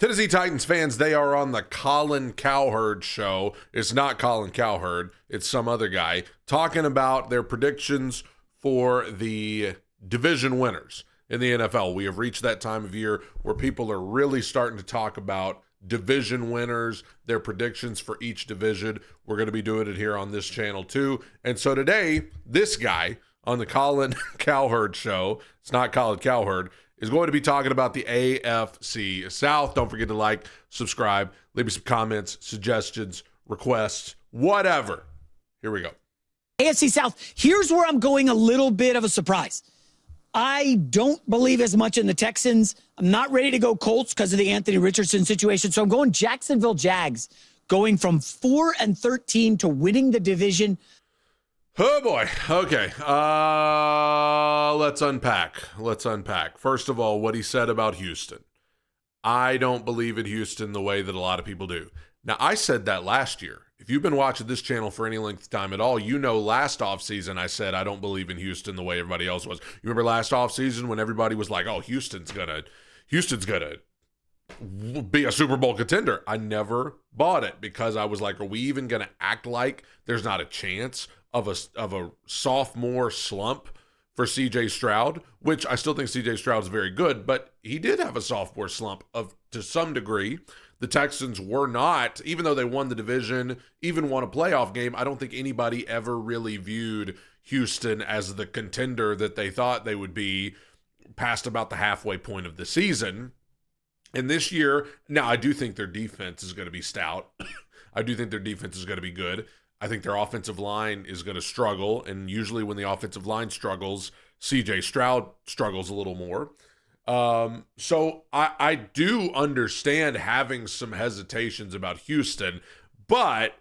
Tennessee Titans fans, they are on the Colin Cowherd show. It's not Colin Cowherd, it's some other guy, talking about their predictions for the division winners in the NFL. We have reached that time of year where people are really starting to talk about division winners, their predictions for each division. We're going to be doing it here on this channel too. And so today, this guy on the Colin Cowherd show, it's not Colin Cowherd, is going to be talking about the AFC South. Don't forget to like, subscribe, leave me some comments, suggestions, requests, whatever. Here we go. AFC South, here's where I'm going a little bit of a surprise. I don't believe as much in the Texans. I'm not ready to go Colts because of the Anthony Richardson situation. So I'm going Jacksonville Jags, going from 4-13 to winning the division. Oh boy. Okay. Let's unpack. First of all, what he said about Houston. I don't believe in Houston the way that a lot of people do. Now, I said that last year. If you've been watching this channel for any length of time at all, you know last offseason I said I don't believe in Houston the way everybody else was. You remember last offseason when everybody was like, oh, Houston's gonna be a Super Bowl contender. I never bought it because I was like, are we even gonna act like there's not a chance of a sophomore slump for CJ Stroud, which I still think CJ Stroud is very good, but he did have a sophomore slump to some degree. The Texans were not, even though they won the division, even won a playoff game, I don't think anybody ever really viewed Houston as the contender that they thought they would be past about the halfway point of the season. And this year, now I do think their defense is going to be stout. I do think their defense is going to be good. I think their offensive line is going to struggle, and usually when the offensive line struggles, CJ Stroud struggles a little more. So I do understand having some hesitations about Houston, but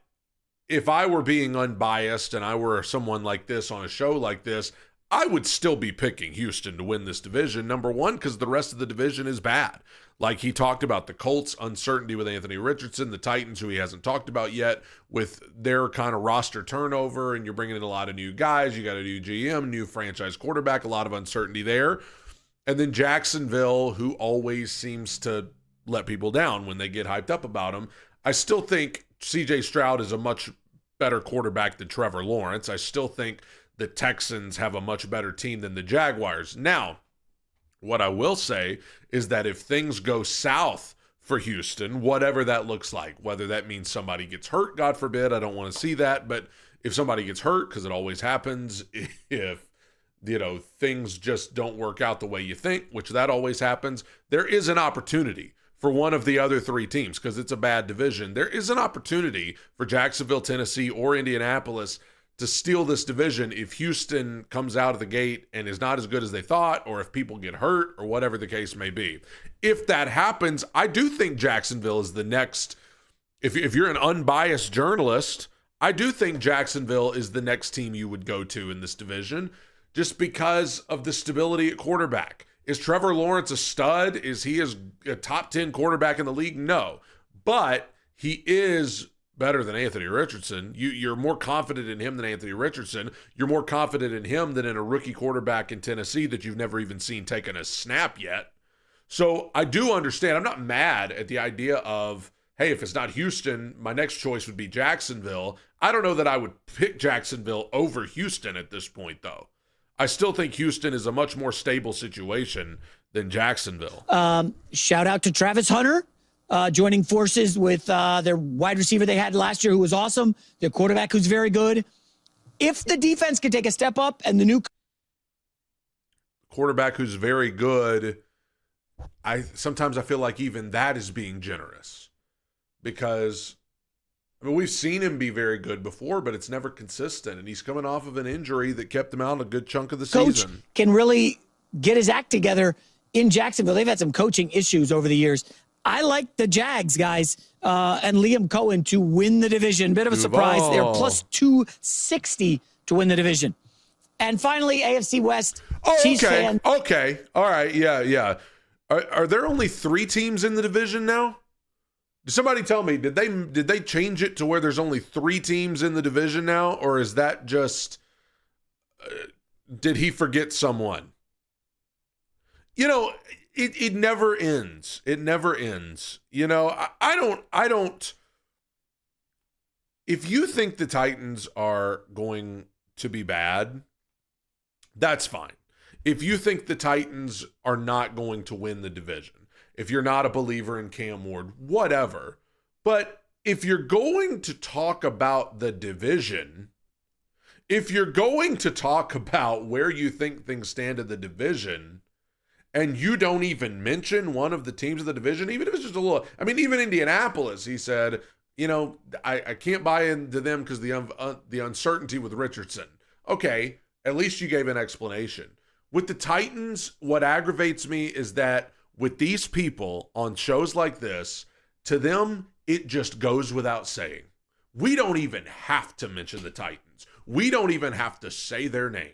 if I were being unbiased and I were someone like this on a show like this, I would still be picking Houston to win this division. Number one, because the rest of the division is bad. Like he talked about the Colts, uncertainty with Anthony Richardson, the Titans, who he hasn't talked about yet, with their kind of roster turnover, and you're bringing in a lot of new guys. You got a new GM, new franchise quarterback, a lot of uncertainty there. And then Jacksonville, who always seems to let people down when they get hyped up about him. I still think CJ Stroud is a much better quarterback than Trevor Lawrence. I still think the Texans have a much better team than the Jaguars. Now, what I will say is that if things go south for Houston, whatever that looks like, whether that means somebody gets hurt, God forbid, I don't want to see that, but if somebody gets hurt, because it always happens, if things just don't work out the way you think, which that always happens, there is an opportunity for one of the other three teams, because it's a bad division. There is an opportunity for Jacksonville, Tennessee, or Indianapolis to steal this division if Houston comes out of the gate and is not as good as they thought, or if people get hurt, or whatever the case may be. If that happens, I do think Jacksonville is the next, if you're an unbiased journalist, I do think Jacksonville is the next team you would go to in this division, just because of the stability at quarterback. Is Trevor Lawrence a stud? Is he a top 10 quarterback in the league? No. But he is better than Anthony Richardson. You're more confident in him than Anthony Richardson. You're more confident in him than in a rookie quarterback in Tennessee that you've never even seen taking a snap yet. So I do understand. I'm not mad at the idea of, hey, if it's not Houston, my next choice would be Jacksonville. I don't know that I would pick Jacksonville over Houston at this point, though. I still think Houston is a much more stable situation than Jacksonville. Shout out to Travis Hunter, joining forces with their wide receiver they had last year, who was awesome, their quarterback, who's very good. If the defense could take a step up and the new quarterback who's very good, sometimes I feel like even that is being generous, because we've seen him be very good before, but it's never consistent, and he's coming off of an injury that kept him out a good chunk of the season. Coach can really get his act together in Jacksonville. They've had some coaching issues over the years. I like the Jags, guys, and Liam Cohen to win the division. Bit of a surprise. They're plus 260 to win the division. And finally, AFC West. Okay. All right. Yeah. Are there only 3 teams in the division now? Did somebody tell me, did they change it to where there's only 3 teams in the division now? Or is that just, did he forget someone? it never ends. It never ends. You know, I don't. If you think the Titans are going to be bad, that's fine. If you think the Titans are not going to win the division, if you're not a believer in Cam Ward, whatever. But if you're going to talk about the division, if you're going to talk about where you think things stand in the division, and you don't even mention one of the teams of the division, even if it's just a little, I mean, even Indianapolis, he said, you know, I can't buy into them because the uncertainty with Richardson. Okay, at least you gave an explanation. With the Titans, what aggravates me is that with these people on shows like this, to them, it just goes without saying. We don't even have to mention the Titans. We don't even have to say their name.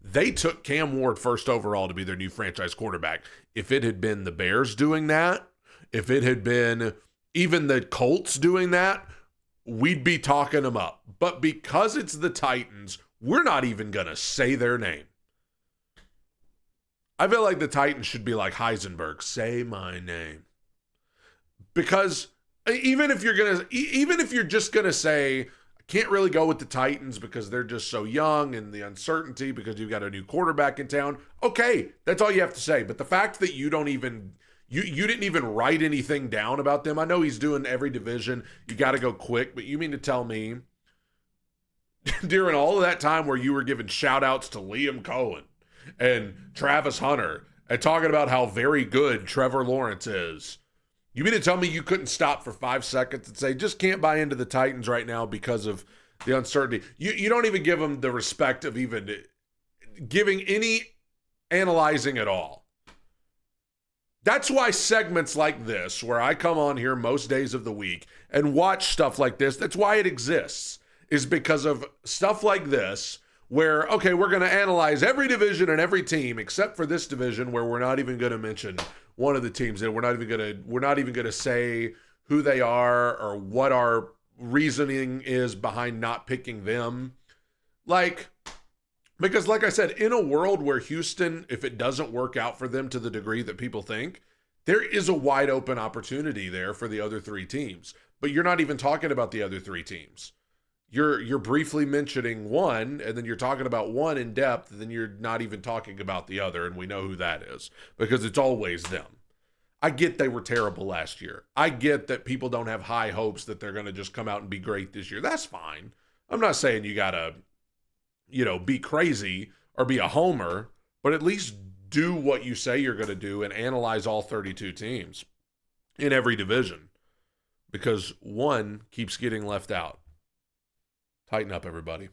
They took Cam Ward first overall to be their new franchise quarterback. If it had been the Bears doing that, if it had been even the Colts doing that, we'd be talking them up. But because it's the Titans, we're not even going to say their name. I feel like the Titans should be like Heisenberg, say my name. Because even if you're just going to say, I can't really go with the Titans because they're just so young and the uncertainty because you've got a new quarterback in town. Okay, that's all you have to say. But the fact that you don't even, you didn't even write anything down about them. I know he's doing every division. You got to go quick, but you mean to tell me during all of that time where you were giving shout outs to Liam Cohen and Travis Hunter and talking about how very good Trevor Lawrence is, you mean to tell me you couldn't stop for 5 seconds and say, just can't buy into the Titans right now because of the uncertainty? You don't even give them the respect of even giving any analyzing at all. That's why segments like this, where I come on here most days of the week and watch stuff like this, that's why it exists, is because of stuff like this where, okay, we're going to analyze every division and every team except for this division where we're not even going to mention one of the teams, and we're not even going to say who they are or what our reasoning is behind not picking them. Because like I said, in a world where Houston, if it doesn't work out for them to the degree that people think, there is a wide open opportunity there for the other three teams. But you're not even talking about the other three teams. You're briefly mentioning one, and then you're talking about one in depth, and then you're not even talking about the other, and we know who that is because it's always them. I get they were terrible last year. I get that people don't have high hopes that they're going to just come out and be great this year. That's fine. I'm not saying you got to, be crazy or be a homer, but at least do what you say you're going to do and analyze all 32 teams in every division because one keeps getting left out. Tighten up, everybody.